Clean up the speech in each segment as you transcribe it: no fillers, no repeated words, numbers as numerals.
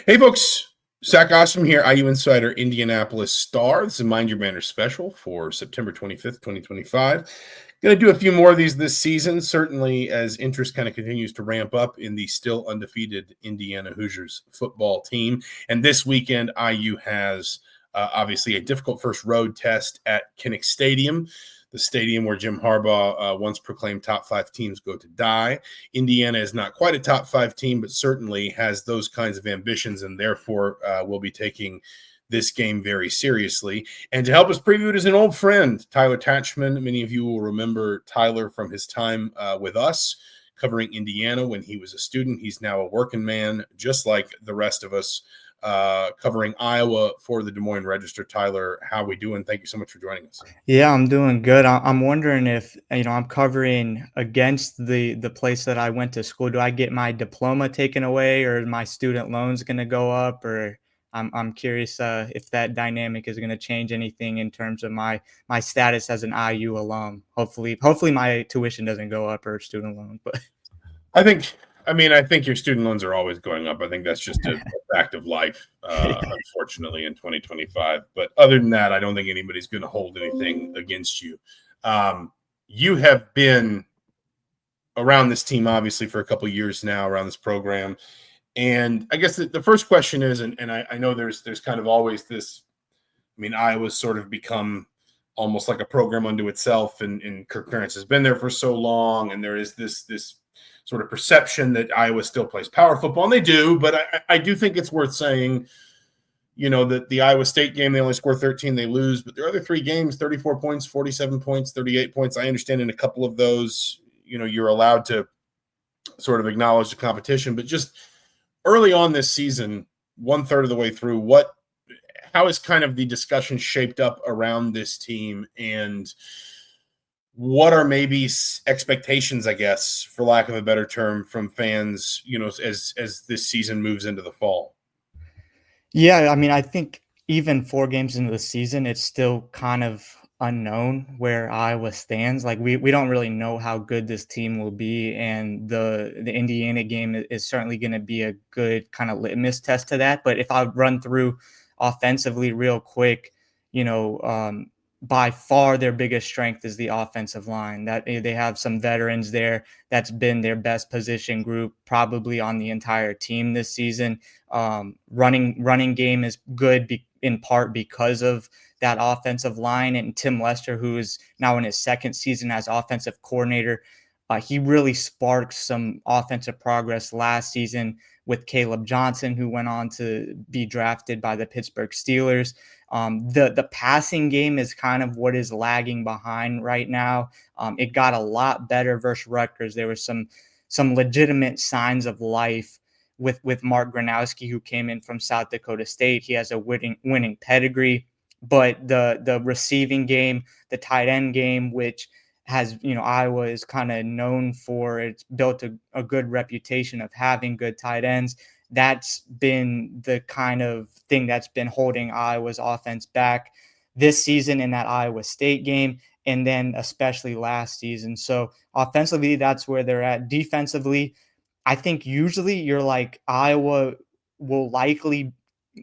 Hey, folks. Zach Ostrom here, IU Insider, Indianapolis Star. This is Mind Your Manners special for September 25th, 2025. Going to do a few more of these this season, certainly as interest kind of continues to ramp up in the still undefeated Indiana Hoosiers football team. And this weekend, IU has obviously a difficult first road test at Kinnick Stadium, the stadium where Jim Harbaugh once proclaimed top five teams go to die. Indiana is not quite a top five team, but certainly has those kinds of ambitions, and therefore will be taking this game very seriously. And to help us preview it is an old friend, Tyler Tachman. Many of you will remember Tyler from his time with us covering Indiana when he was a student. He's now a working man, just like the rest of us, covering Iowa for the Des Moines Register. Tyler, how are we doing? Thank you so much for joining us. Yeah, I'm doing good. I'm wondering if, I'm covering against the place that I went to school. Do I get my diploma taken away, or my student loans going to go up? Or I'm curious if that dynamic is going to change anything in terms of my status as an IU alum. Hopefully my tuition doesn't go up, or student loan. But I think your student loans are always going up. I think that's just a fact of life, unfortunately, in 2025. But other than that, I don't think anybody's going to hold anything against you. You have been around this team, obviously, for a couple of years now, around this program. And I guess the first question is, and I know there's kind of always this, Iowa's sort of become almost like a program unto itself, and Kirk Ferentz has been there for so long, and there is this sort of perception that Iowa still plays power football, and they do, but I do think it's worth saying, that the Iowa State game, they only score 13, they lose, but their other three games, 34 points, 47 points, 38 points. I understand in a couple of those, you're allowed to sort of acknowledge the competition, but just early on this season, 1/3 of the way through, how is kind of the discussion shaped up around this team, and what are maybe expectations, I guess, for lack of a better term, from fans, as this season moves into the fall? yeah, I think even 4 games into the season, it's still kind of unknown where Iowa stands. Like we don't really know how good this team will be, and the Indiana game is certainly going to be a good kind of litmus test to that. But if I run through offensively real quick, you know, um, by far their biggest strength is the offensive line. That they have some veterans there. That's been their best position group probably on the entire team this season. Running game is good in part because of that offensive line, and Tim Lester, who is now in his second season as offensive coordinator, he really sparked some offensive progress last season with Caleb Johnson, who went on to be drafted by the Pittsburgh Steelers. The passing game is kind of what is lagging behind right now. It got a lot better versus Rutgers. There was some legitimate signs of life with Mark Gronowski, who came in from South Dakota State. He has a winning pedigree, but the receiving game, the tight end game, which has, Iowa is kind of known for, it's built a good reputation of having good tight ends. That's been the kind of thing that's been holding Iowa's offense back this season in that Iowa State game, and then especially last season. So offensively, that's where they're at. Defensively, I think usually you're like Iowa will likely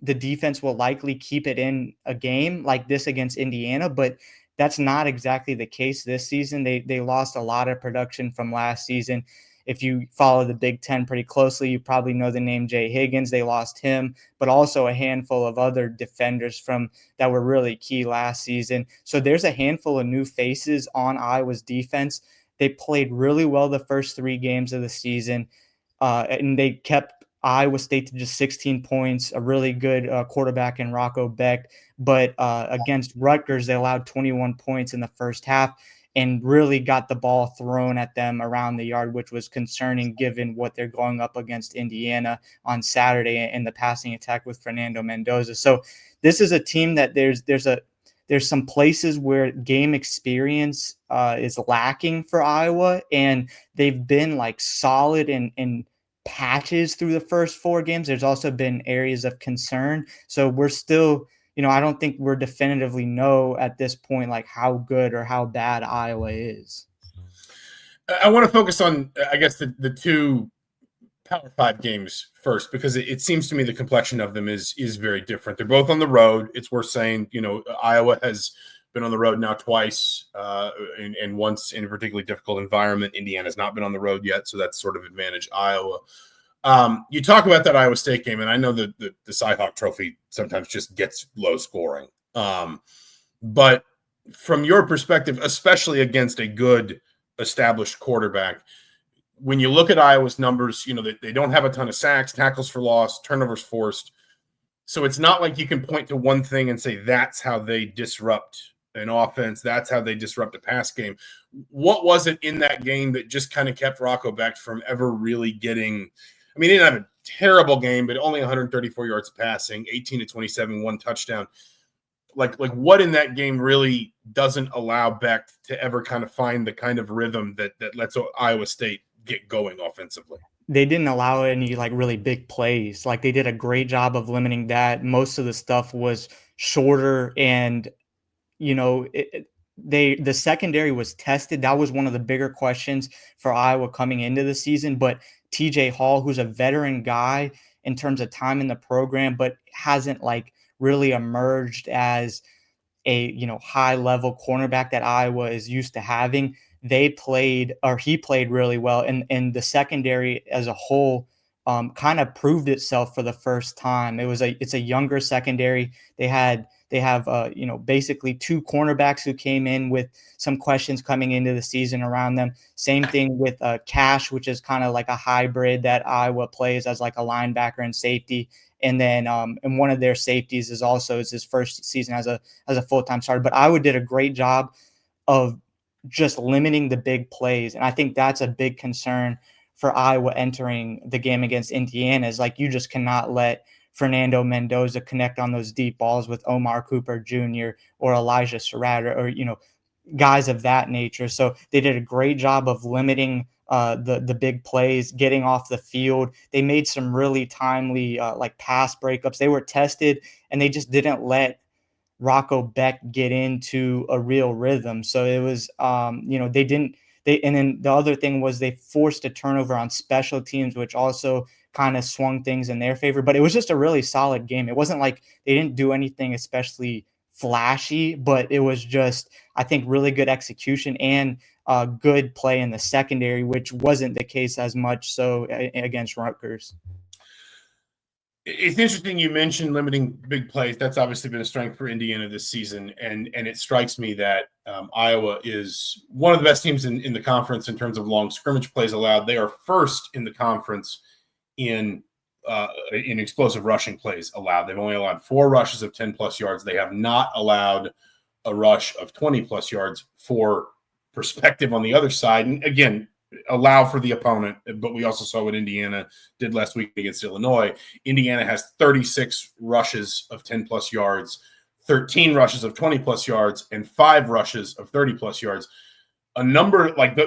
the defense will likely keep it in a game like this against Indiana, but that's not exactly the case this season. They lost a lot of production from last season. If you follow the Big Ten pretty closely, you probably know the name Jay Higgins. They lost him, but also a handful of other defenders from that were really key last season. So there's a handful of new faces on Iowa's defense. They played really well the first 3 games of the season, and they kept Iowa State to just 16 points, a really good quarterback in Rocco Beck. But against Rutgers, they allowed 21 points in the first half and really got the ball thrown at them around the yard, which was concerning given what they're going up against Indiana on Saturday in the passing attack with Fernando Mendoza. So this is a team that there's some places where game experience is lacking for Iowa, and they've been like solid in patches through the first 4 games. There's also been areas of concern. So we're still, I don't think we're definitively know at this point, like how good or how bad Iowa is. I want to focus on, I guess, the two Power Five games first, because it seems to me the complexion of them is very different. They're both on the road. It's worth saying, Iowa has been on the road now twice, and once in a particularly difficult environment. Indiana's not been on the road yet, so that's sort of advantage Iowa. You talk about that Iowa State game, and I know that the Cy-Hawk Trophy sometimes just gets low scoring. But from your perspective, especially against a good established quarterback, when you look at Iowa's numbers, they don't have a ton of sacks, tackles for loss, turnovers forced. So it's not like you can point to one thing and say that's how they disrupt an offense, that's how they disrupt a pass game. What was it in that game that just kind of kept Rocco Becht from ever really getting – I mean, he didn't have a terrible game, but only 134 yards passing, 18 to 27, one touchdown. Like what in that game really doesn't allow Becht to ever kind of find the kind of rhythm that lets Iowa State get going offensively? They didn't allow any like really big plays. Like they did a great job of limiting that. Most of the stuff was shorter, and the secondary was tested. That was one of the bigger questions for Iowa coming into the season. But TJ Hall, who's a veteran guy in terms of time in the program, but hasn't like really emerged as a high level cornerback that Iowa is used to having. He played really well, and the secondary as a whole kind of proved itself for the first time. It's a younger secondary. They have basically two cornerbacks who came in with some questions coming into the season around them. Same thing with Cash, which is kind of like a hybrid that Iowa plays as like a linebacker and safety. And then and one of their safeties is his first season as a full-time starter. But Iowa did a great job of just limiting the big plays. And I think that's a big concern for Iowa entering the game against Indiana, is like you just cannot let Fernando Mendoza connect on those deep balls with Omar Cooper Jr. or Elijah Surratt or guys of that nature. So they did a great job of limiting the big plays, getting off the field. They made some really timely like pass breakups. They were tested, and they just didn't let Rocco Becht get into a real rhythm. So it was, they didn't. And then the other thing was they forced a turnover on special teams, which also kind of swung things in their favor. But it was just a really solid game. It wasn't like they didn't do anything especially flashy, but it was just, I think, really good execution and good play in the secondary, which wasn't the case as much so against Rutgers. It's interesting you mentioned limiting big plays. That's obviously been a strength for Indiana this season, and it strikes me that Iowa is one of the best teams in the conference in terms of long scrimmage plays allowed. They are first in the conference in explosive rushing plays allowed. They've only allowed 4 rushes of 10-plus yards. They have not allowed a rush of 20-plus yards. For perspective on the other side, and again, allow for the opponent, but we also saw what Indiana did last week against Illinois. Indiana has 36 rushes of 10-plus yards, 13 rushes of 20-plus yards, and 5 rushes of 30-plus yards. A number like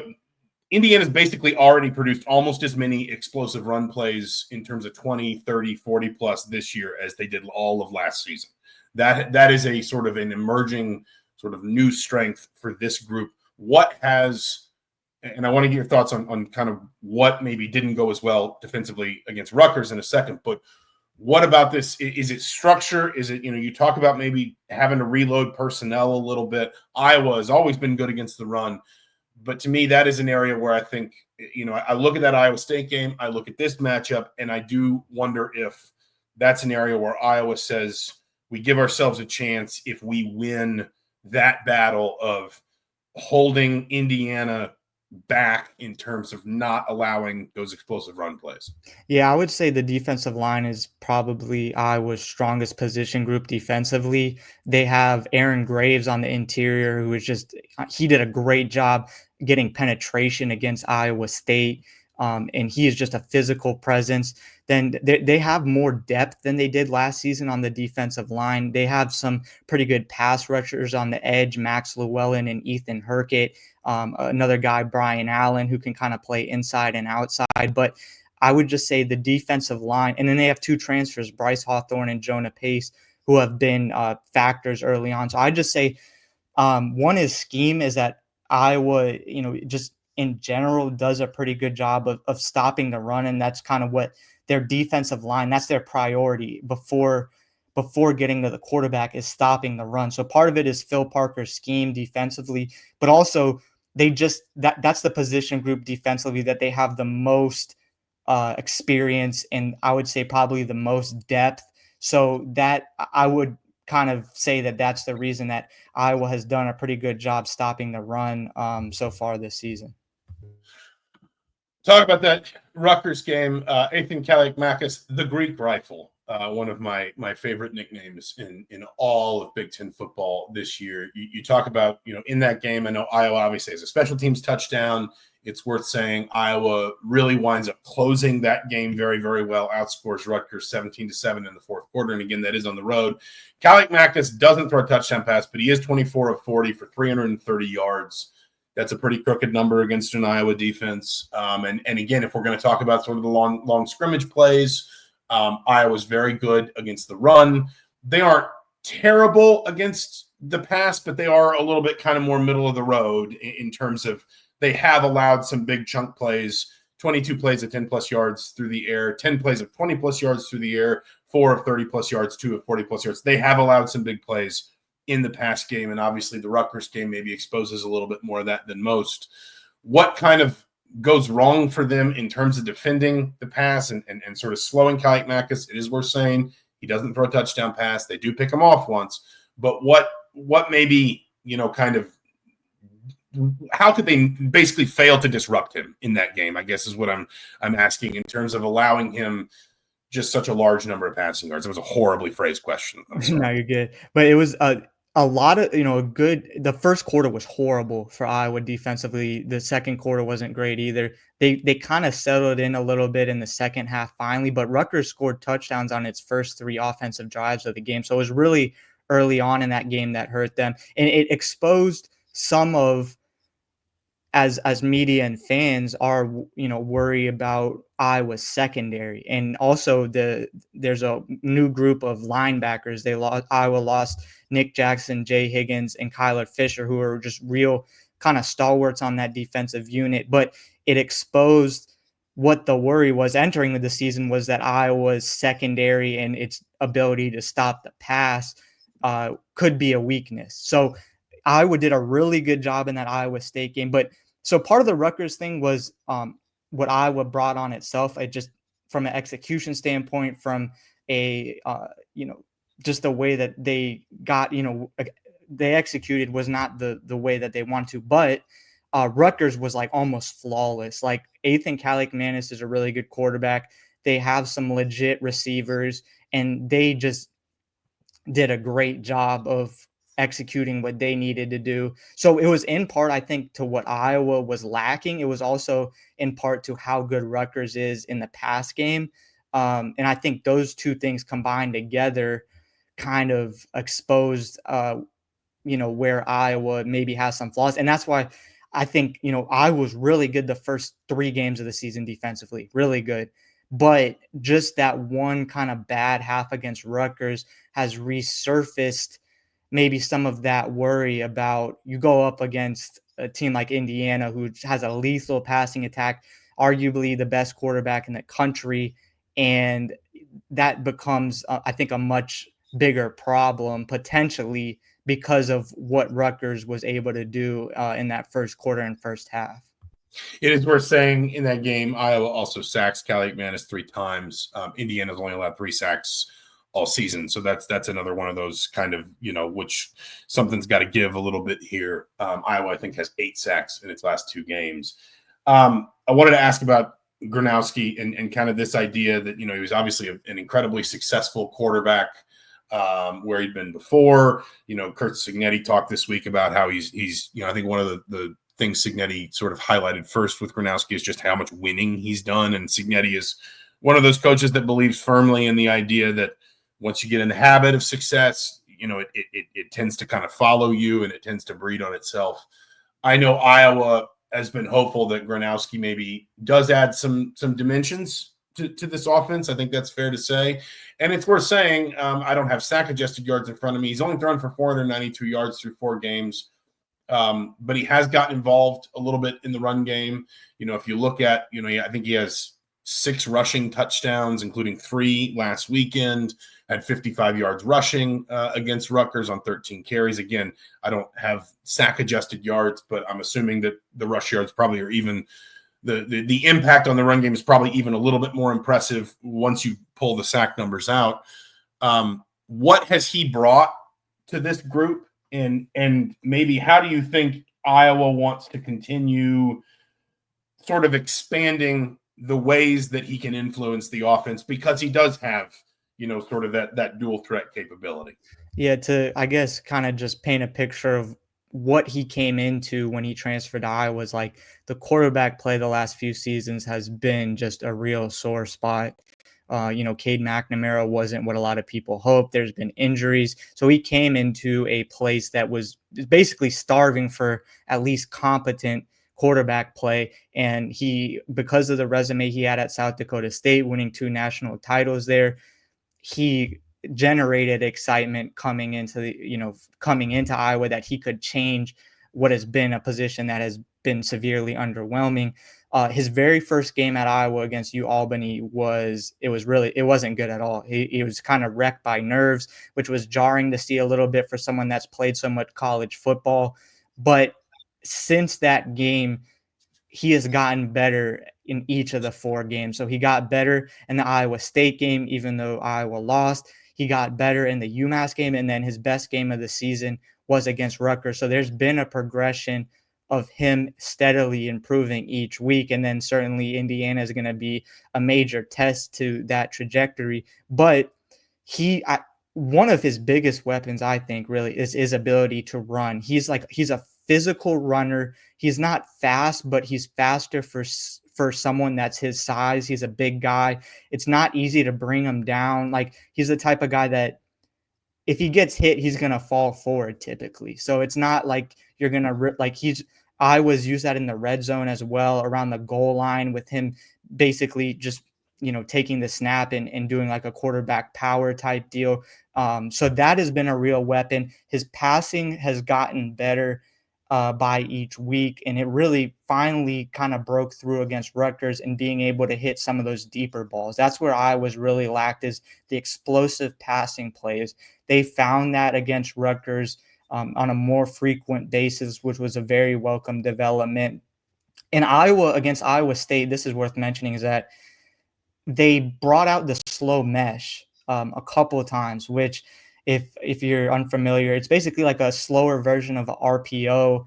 Indiana's basically already produced almost as many explosive run plays in terms of 20, 30, 40-plus this year as they did all of last season. That is a sort of an emerging sort of new strength for this group. What has – and I want to get your thoughts on kind of what maybe didn't go as well defensively against Rutgers in a second, but what about this? Is it structure? Is it, you talk about maybe having to reload personnel a little bit. Iowa has always been good against the run, but to me, that is an area where I think, I look at that Iowa State game, I look at this matchup, and I do wonder if that's an area where Iowa says we give ourselves a chance if we win that battle of holding Indiana back in terms of not allowing those explosive run plays. Yeah, I would say the defensive line is probably Iowa's strongest position group defensively. They have Aaron Graves on the interior, who is he did a great job getting penetration against Iowa State. And he is just a physical presence. Then they have more depth than they did last season on the defensive line. They have some pretty good pass rushers on the edge, Max Llewellyn and Ethan Herkett. Another guy, Brian Allen, who can kind of play inside and outside. But I would just say the defensive line, and then they have 2 transfers, Bryce Hawthorne and Jonah Pace, who have been factors early on. So I just say one is scheme, is that Iowa, just in general does a pretty good job of stopping the run, and that's kind of what their defensive line, that's their priority before getting to the quarterback, is stopping the run. So part of it is Phil Parker's scheme defensively, but also they just that's the position group defensively that they have the most experience, and I would say probably the most depth. So that I would kind of say that that's the reason that Iowa has done a pretty good job stopping the run so far this season. Talk about that Rutgers game. Ethan Kaliakmakis, the Greek Rifle, one of my favorite nicknames in all of Big Ten football this year. You talk about, in that game, I know Iowa obviously has a special teams touchdown. It's worth saying Iowa really winds up closing that game very, very well, outscores Rutgers 17-7 in the fourth quarter. And again, that is on the road. Kaliakmakis doesn't throw a touchdown pass, but he is 24 of 40 for 330 yards. That's a pretty crooked number against an Iowa defense. And again, if we're going to talk about sort of the long scrimmage plays, Iowa's very good against the run. They aren't terrible against the pass, but they are a little bit kind of more middle of the road in terms of they have allowed some big chunk plays, 22 plays of 10-plus yards through the air, 10 plays of 20-plus yards through the air, 4 of 30-plus yards, 2 of 40-plus yards. They have allowed some big plays in the pass game, and obviously the Rutgers game maybe exposes a little bit more of that than most. What kind of goes wrong for them in terms of defending the pass and sort of slowing Kaliakmakis? It is worth saying he doesn't throw a touchdown pass. They do pick him off once, but what maybe, kind of how could they basically fail to disrupt him in that game, I guess is what I'm asking in terms of allowing him just such a large number of passing yards. It was a horribly phrased question. No, you're good. But it was a lot of, the first quarter was horrible for Iowa defensively. The second quarter wasn't great either. They kind of settled in a little bit in the second half finally, but Rutgers scored touchdowns on its first 3 offensive drives of the game. So it was really early on in that game that hurt them. And it exposed some of, as media and fans are, worry about Iowa's secondary. And also there's a new group of linebackers. Iowa lost Nick Jackson, Jay Higgins, and Kyler Fisher, who are just real kind of stalwarts on that defensive unit. But it exposed what the worry was entering the season, was that Iowa's secondary and its ability to stop the pass could be a weakness. So Iowa did a really good job in that Iowa State game. But so part of the Rutgers thing was what Iowa brought on itself. It just from an execution standpoint, from a just the way that they got, they executed was not the way that they wanted to. But Rutgers was like almost flawless. Like Ethan Kaliakmakis is a really good quarterback. They have some legit receivers, and they just did a great job of executing what they needed to do. So it was in part, I think, to what Iowa was lacking. It was also in part to how good Rutgers is in the pass game. And I think those two things combined together kind of exposed, where Iowa maybe has some flaws. And that's why I think, Iowa was really good the first 3 games of the season defensively, really good. But just that one kind of bad half against Rutgers has resurfaced maybe some of that worry about, you go up against a team like Indiana, who has a lethal passing attack, arguably the best quarterback in the country. And that becomes, I think, a much bigger problem potentially because of what Rutgers was able to do in that first quarter and first half. It is worth saying in that game, Iowa also sacks Kaliakmakis 3 times. Indiana's only allowed 3 sacks all season. So that's another one of those kind of, which something's got to give a little bit here. Iowa, I think, has 8 sacks in its last 2 games. I wanted to ask about Gronowski and kind of this idea that, he was obviously an incredibly successful quarterback where he'd been before. Kurt Cignetti talked this week about how he's I think one of the things Cignetti sort of highlighted first with Gronowski is just how much winning he's done. And Cignetti is one of those coaches that believes firmly in the idea that once you get in the habit of success, it tends to kind of follow you and it tends to breed on itself. I know Iowa has been hopeful that Gronowski maybe does add some dimensions to this offense. I think that's fair to say. And it's worth saying, I don't have sack adjusted yards in front of me. He's only thrown for 492 yards through 4 games. but he has gotten involved a little bit in the run game. If you look at, I think he has 6 rushing touchdowns, including 3 last weekend, had 55 yards rushing against Rutgers on 13 carries. Again, I don't have sack-adjusted yards, but I'm assuming that the rush yards probably are even the impact on the run game is probably even a little bit more impressive once you pull the sack numbers out. What has he brought to this group? And maybe how do you think Iowa wants to continue sort of expanding the ways that he can influence the offense, because he does have, sort of that dual threat capability? Yeah, to I guess kind of just paint a picture of what he came into when he transferred to Iowa was like the quarterback play the last few seasons has been just a real sore spot. Cade McNamara wasn't what a lot of people hoped. There's been injuries. So he came into a place that was basically starving for at least competent quarterback play. And because of the resume he had at South Dakota State, winning 2 national titles there, he generated excitement coming into Iowa that he could change what has been a position that has been severely underwhelming. His very first game at Iowa against Albany it wasn't good at all. He was kind of wrecked by nerves, which was jarring to see a little bit for someone that's played so much college football. But since that game, he has gotten better in each of the 4 games. So he got better in the Iowa State game, even though Iowa lost. He got better in the UMass game, and then his best game of the season was against Rutgers. So there's been a progression of him steadily improving each week. And then certainly Indiana is going to be a major test to that trajectory. But one of his biggest weapons, I think, really is his ability to run. He's a physical runner. He's not fast, but he's faster for someone that's his size. He's a big guy. It's not easy to bring him down. Like, he's the type of guy that if he gets hit, he's going to fall forward typically. So it's not like you're going to rip, I was used that in the red zone as well, around the goal line, with him basically just, taking the snap and doing like a quarterback power type deal. So that has been a real weapon. His passing has gotten better by each week, and it really finally kind of broke through against Rutgers and being able to hit some of those deeper balls. That's where I was really lacked, is the explosive passing plays. They found that against Rutgers on a more frequent basis, which was a very welcome development. In Iowa, against Iowa State, this is worth mentioning, is that they brought out the slow mesh a couple of times, which if you're unfamiliar, it's basically like a slower version of a RPO.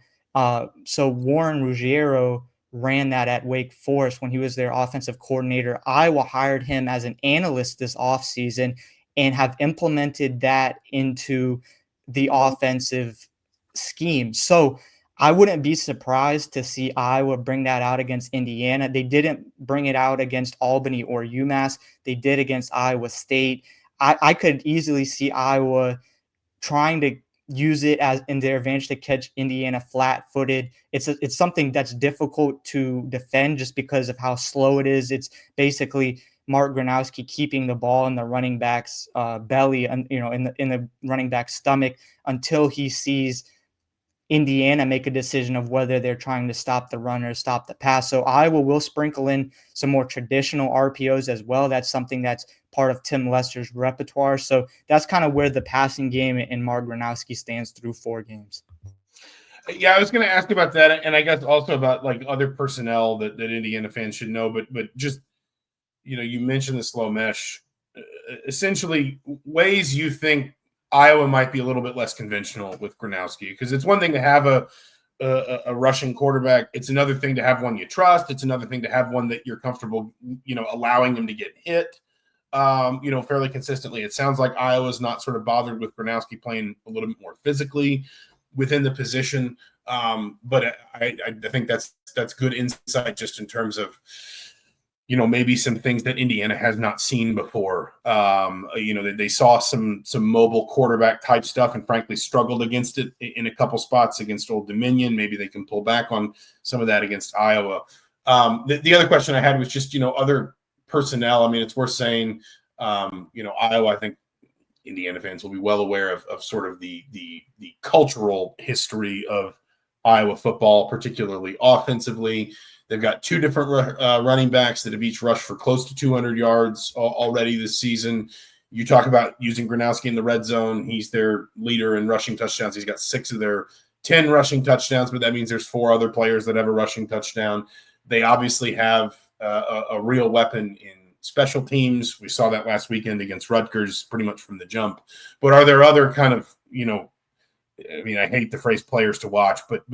So Warren Ruggiero ran that at Wake Forest when he was their offensive coordinator. Iowa hired him as an analyst this offseason and have implemented that into the offensive scheme. So I wouldn't be surprised to see Iowa bring that out against Indiana. They didn't bring it out against Albany or UMass. They did against Iowa State. I could easily see Iowa trying to use it as in their advantage to catch Indiana flat-footed. It's something that's difficult to defend just because of how slow it is. It's basically Mark Gronowski keeping the ball in the running back's belly, and in the running back's stomach, until he sees Indiana make a decision of whether they're trying to stop the run or stop the pass. So Iowa will sprinkle in some more traditional RPOs as well. That's something that's part of Tim Lester's repertoire. So that's kind of where the passing game in Mark Gronowski stands through 4 games. Yeah, I was going to ask about that, and I guess also about like other personnel that Indiana fans should know. But just, you mentioned the slow mesh. Essentially, ways you think Iowa might be a little bit less conventional with Gronowski, because it's one thing to have a rushing quarterback. It's another thing to have one you trust. It's another thing to have one that you're comfortable, allowing him to get hit, fairly consistently. It sounds like Iowa's not sort of bothered with Gronowski playing a little bit more physically within the position. But I think that's good insight just in terms of, maybe some things that Indiana has not seen before. They saw some mobile quarterback type stuff and frankly struggled against it in a couple spots against Old Dominion. Maybe they can pull back on some of that against Iowa. The other question I had was just, other personnel. I mean, it's worth saying, Iowa, I think Indiana fans will be well aware of sort of the cultural history of Iowa football, particularly offensively. They've got two different running backs that have each rushed for close to 200 yards already this season. You talk about using Gronowski in the red zone. He's their leader in rushing touchdowns. He's got 6 of their 10 rushing touchdowns, but that means there's 4 other players that have a rushing touchdown. They obviously have a real weapon in special teams. We saw that last weekend against Rutgers pretty much from the jump. But are there other kind of, I mean, I hate the phrase players to watch, but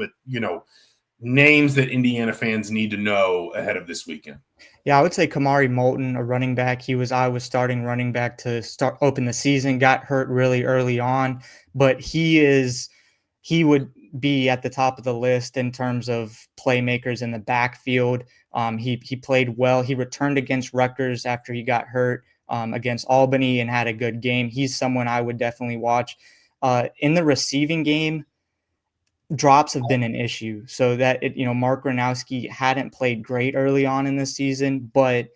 names that Indiana fans need to know ahead of this weekend? Yeah, I would say Kamari Moulton, a running back. He was Iowa's starting running back to open the season, got hurt really early on, but he would be at the top of the list in terms of playmakers in the backfield. He played well. He returned against Rutgers after he got hurt, against Albany, and had a good game. He's someone I would definitely watch. In the receiving game, drops have been an issue. So that Mark Gronowski hadn't played great early on in the season, but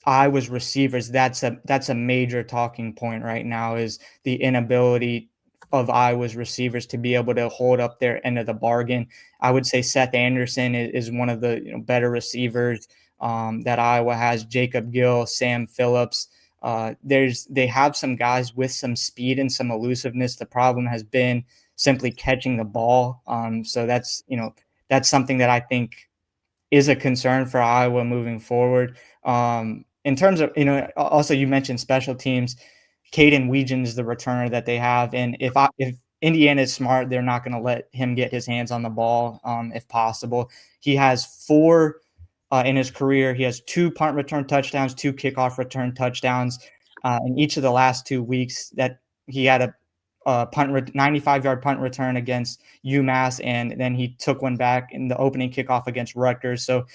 Iowa's receivers, that's a major talking point right now, is the inability of Iowa's receivers to be able to hold up their end of the bargain. I would say Seth Anderson is one of the better receivers that Iowa has. Jacob Gill, Sam Phillips. They have some guys with some speed and some elusiveness. The problem has been simply catching the ball. So that's something that I think is a concern for Iowa moving forward. In terms of, also you mentioned special teams. Caden Weegan is the returner that they have, and if Indiana is smart, they're not going to let him get his hands on the ball if possible. He has 4 in his career. He has 2 punt return touchdowns, 2 kickoff return touchdowns. In each of the last 2 weeks, that he had a 95-yard punt return against UMass, and then he took one back in the opening kickoff against Rutgers. So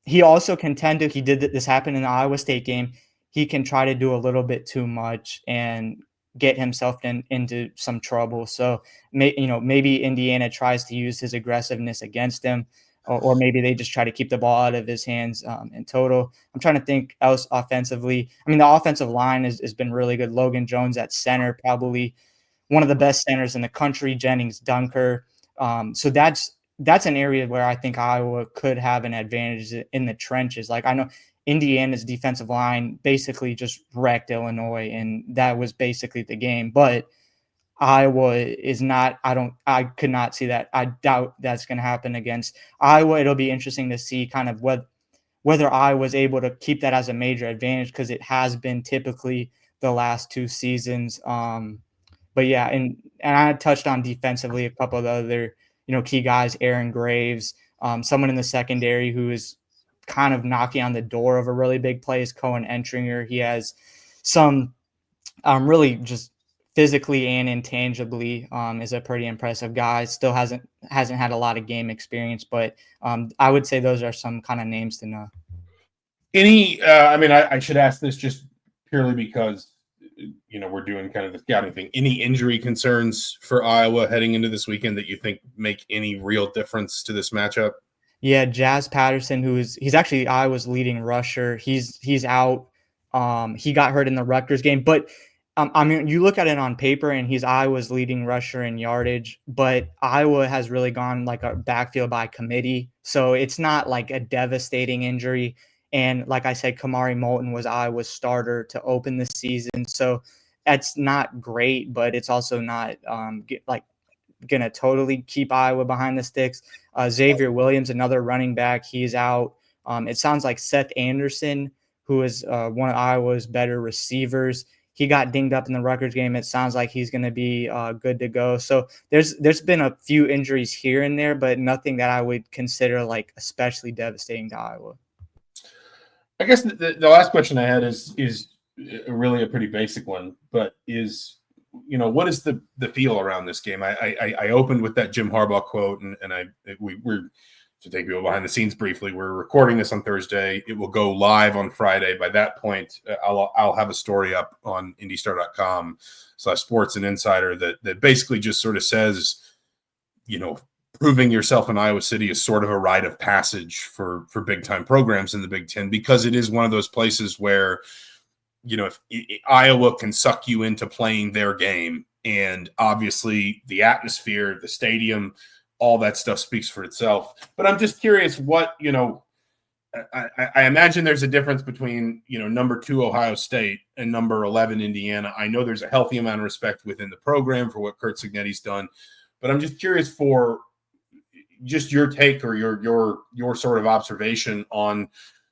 he also contended. He did this happen in the Iowa State game. He can try to do a little bit too much and get himself into some trouble. So maybe Indiana tries to use his aggressiveness against him, or maybe they just try to keep the ball out of his hands in total. I'm trying to think else offensively. I mean, the offensive line has been really good. Logan Jones at center, probably one of the best centers in the country. Jennings Dunker. So that's an area where I think Iowa could have an advantage in the trenches. Like, I know Indiana's defensive line basically just wrecked Illinois, and that was basically the game. But Iowa is not. I could not see that. I doubt that's going to happen against Iowa. It'll be interesting to see kind of whether Iowa was able to keep that as a major advantage, because it has been typically the last 2 seasons. But yeah, and I touched on defensively a couple of the other key guys. Aaron Graves, someone in the secondary who is kind of knocking on the door of a really big play is Cohen Entringer. He has some really just physically and intangibly is a pretty impressive guy. Still hasn't had a lot of game experience, but I would say those are some kind of names to know. I should ask this just purely because we're doing kind of the scouting thing. Any injury concerns for Iowa heading into this weekend that you think make any real difference to this matchup? Yeah, Jazz Patterson, he's actually Iowa's leading rusher. He's out. He got hurt in the Rutgers game, but I mean, you look at it on paper and he's Iowa's leading rusher in yardage, but Iowa has really gone like a backfield by committee. So it's not like a devastating injury. And like I said, Kamari Moulton was Iowa's starter to open the season. So that's not great, but it's also not going to totally keep Iowa behind the sticks. Xavier Williams, another running back, he's out. It sounds like Seth Anderson, who is one of Iowa's better receivers, he got dinged up in the Rutgers game. It sounds like he's going to be good to go. So there's been a few injuries here and there, but nothing that I would consider like especially devastating to Iowa. I guess the last question I had is really a pretty basic one, but what is the feel around this game? I opened with that Jim Harbaugh quote, and we're to take people behind the scenes briefly. We're recording this on Thursday. It will go live on Friday. By that point, I'll have a story up on indystar.com/sports and insider that basically just sort of says, proving yourself in Iowa City is sort of a rite of passage for big time programs in the Big Ten, because it is one of those places where, if Iowa can suck you into playing their game And obviously, the atmosphere, the stadium, all that stuff speaks for itself. But I'm just curious what, I imagine there's a difference between, number 2 Ohio State and number 11 Indiana. I know there's a healthy amount of respect within the program for what Curt Cignetti's done, but I'm just curious for just your take or your sort of observation on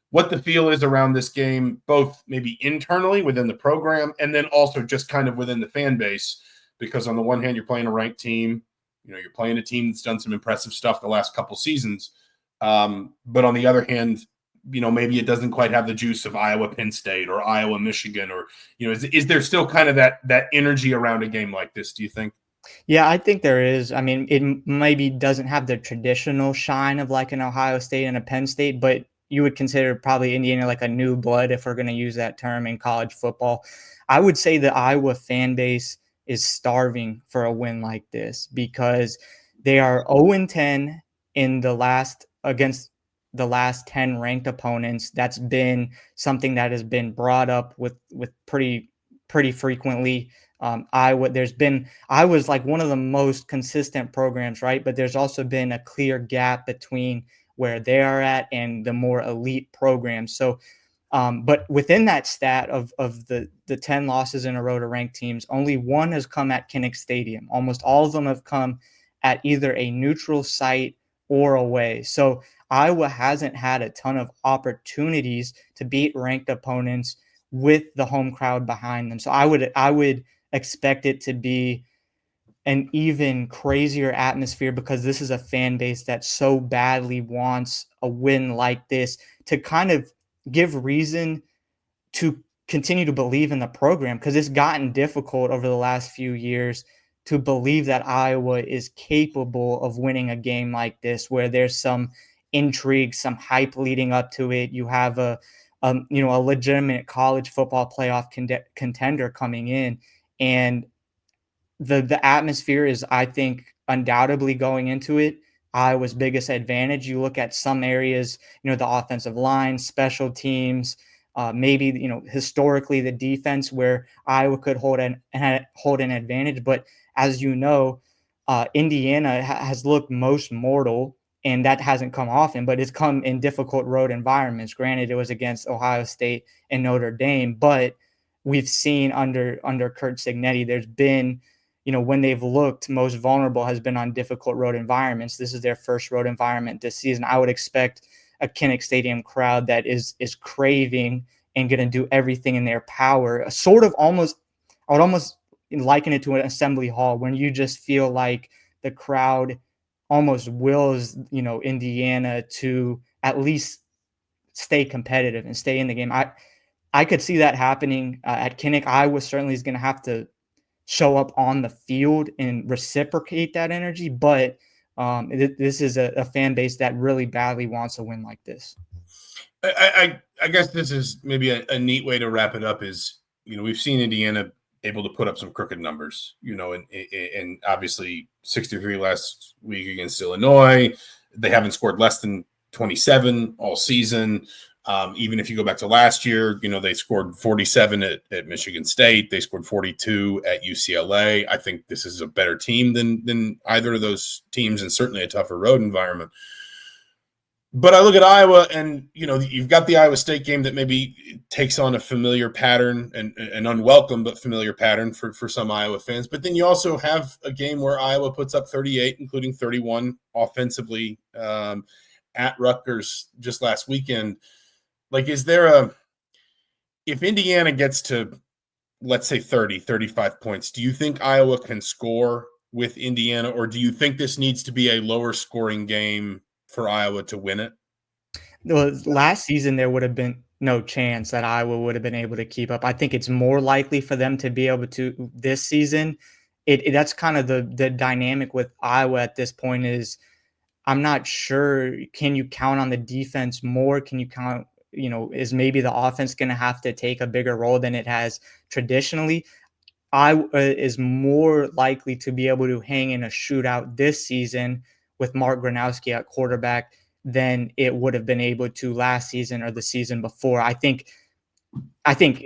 what the feel is around this game, both maybe internally within the program and then also just kind of within the fan base. Because on the one hand, you're playing a ranked team, you're playing a team that's done some impressive stuff the last couple seasons. But on the other hand, maybe it doesn't quite have the juice of Iowa, Penn State, or Iowa, Michigan, or is there still kind of that energy around a game like this? Do you think? Yeah, I think there is. I mean, it maybe doesn't have the traditional shine of like an Ohio State and a Penn State, but you would consider probably Indiana like a new blood if we're going to use that term in college football. I would say the Iowa fan base is starving for a win like this because they are 0-10 in the last against the last 10 ranked opponents. That's been something that has been brought up with pretty frequently. Iowa's like one of the most consistent programs, right? But there's also been a clear gap between where they are at and the more elite programs. So, but within that stat of the 10 losses in a row to ranked teams, only one has come at Kinnick Stadium. Almost all of them have come at either a neutral site or away. So Iowa hasn't had a ton of opportunities to beat ranked opponents with the home crowd behind them. So I would expect it to be an even crazier atmosphere because this is a fan base that so badly wants a win like this to kind of give reason to continue to believe in the program because it's gotten difficult over the last few years to believe that Iowa is capable of winning a game like this where there's some intrigue, some hype leading up to it. You have a legitimate college football playoff contender coming in, and the atmosphere is, I think, undoubtedly going into it Iowa's biggest advantage. You look at some areas, the offensive line, special teams, maybe historically the defense where Iowa could hold an advantage. But as you know, Indiana has looked most mortal, and that hasn't come often, but it's come in difficult road environments. Granted, it was against Ohio State and Notre Dame, but we've seen under Curt Cignetti, there's been when they've looked most vulnerable has been on difficult road environments. This is their first road environment this season. I would expect a Kinnick Stadium crowd that is craving and going to do everything in their power. I would almost liken it to an assembly hall when you just feel like the crowd almost wills, Indiana to at least stay competitive and stay in the game. I could see that happening at Kinnick. Iowa certainly is going to have to show up on the field and reciprocate that energy. But this is a fan base that really badly wants a win like this. I guess this is maybe a neat way to wrap it up is, we've seen Indiana able to put up some crooked numbers, and obviously 63 last week against Illinois. They haven't scored less than 27 all season. Even if you go back to last year, they scored 47 at Michigan State. They scored 42 at UCLA. I think this is a better team than either of those teams, and certainly a tougher road environment. But I look at Iowa, and you've got the Iowa State game that maybe takes on a familiar pattern, and an unwelcome but familiar pattern for some Iowa fans. But then you also have a game where Iowa puts up 38, including 31 offensively at Rutgers just last weekend. Like, if Indiana gets to, let's say, 30, 35 points, do you think Iowa can score with Indiana, or do you think this needs to be a lower scoring game for Iowa to win it? Well, last season, there would have been no chance that Iowa would have been able to keep up. I think it's more likely for them to be able to this season. That's kind of the dynamic with Iowa at this point is I'm not sure. Can you count on the defense more? Can you count, is maybe the offense going to have to take a bigger role than it has traditionally? Iowa is more likely to be able to hang in a shootout this season with Mark Gronowski at quarterback than it would have been able to last season or the season before. I think I think,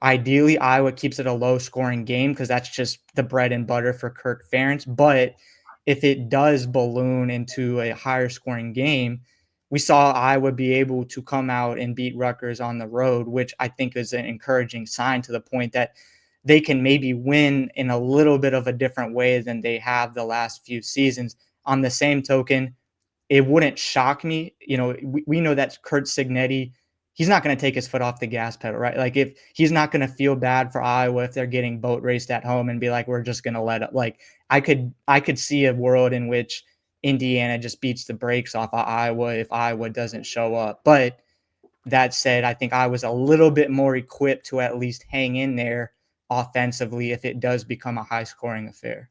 ideally Iowa keeps it a low scoring game because that's just the bread and butter for Kirk Ferentz. But if it does balloon into a higher scoring game, we saw Iowa be able to come out and beat Rutgers on the road, which I think is an encouraging sign to the point that they can maybe win in a little bit of a different way than they have the last few seasons. On the same token, it wouldn't shock me. We know that Kurt Signetti, he's not going to take his foot off the gas pedal, right? Like if he's not going to feel bad for Iowa if they're getting boat raced at home and be like, we're just going to let it. Like I could see a world in which Indiana just beats the brakes off of Iowa if Iowa doesn't show up. But that said, I think I was a little bit more equipped to at least hang in there offensively if it does become a high scoring affair.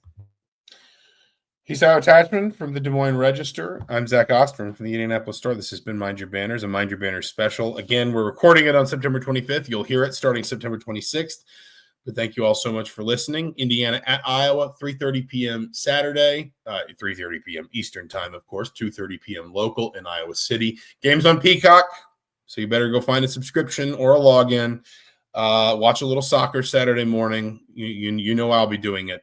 He's Howard Tachman from the Des Moines Register. I'm Zach Osterman from the Indianapolis Star. This has been Mind Your Banners, a Mind Your Banners special. Again, we're recording it on September 25th. You'll hear it starting September 26th. But thank you all so much for listening. Indiana at Iowa, 3:30 p.m. Saturday, 3:30 p.m. Eastern time, of course, 2:30 p.m. local in Iowa City. Games on Peacock, so you better go find a subscription or a login. Watch a little soccer Saturday morning. You know I'll be doing it.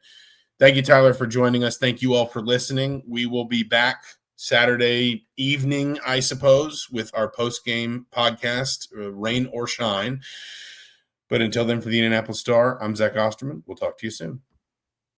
Thank you, Tyler, for joining us. Thank you all for listening. We will be back Saturday evening, I suppose, with our post-game podcast, rain or shine. But until then, for the Indianapolis Star, I'm Zach Osterman. We'll talk to you soon.